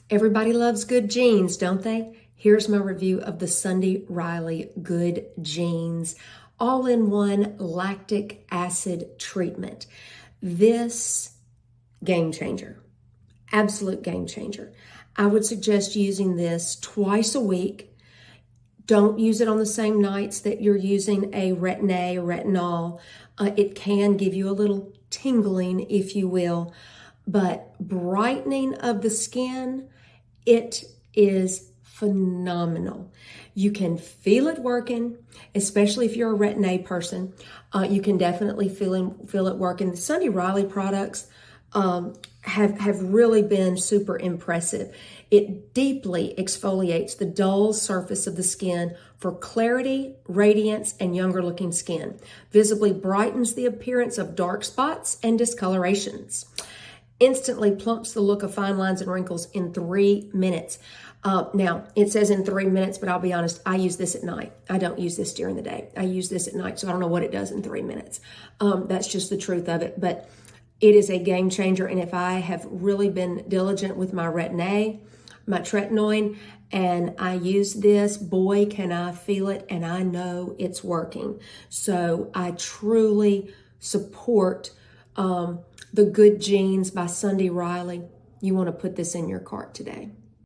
Everybody loves good genes, don't they? Here's my review of the Sunday Riley Good Genes all-in-one lactic acid treatment. This game changer, absolute game changer. I would suggest using this twice a week. Don't use it on the same nights that you're using a Retin-A or retinol. It can give you a little tingling, if you will, but brightening of the skin, it is phenomenal. You can feel it working, especially if you're a Retin-A person. You can definitely feel it working. The Sunday Riley products have really been super impressive. It deeply exfoliates the dull surface of the skin for clarity, radiance, and younger looking skin. Visibly brightens the appearance of dark spots and discolorations. Instantly plumps the look of fine lines and wrinkles in 3 minutes. Now, it says in 3 minutes, but I'll be honest, I use this at night. I don't use this during the day. I use this at night, so I don't know what it does in 3 minutes. That's just the truth of it, but it is a game changer, and if I have really been diligent with my Retin-A, my tretinoin, and I use this, boy, can I feel it, and I know it's working. So I truly support the Good Genes by Sunday Riley. You want to put this in your cart today.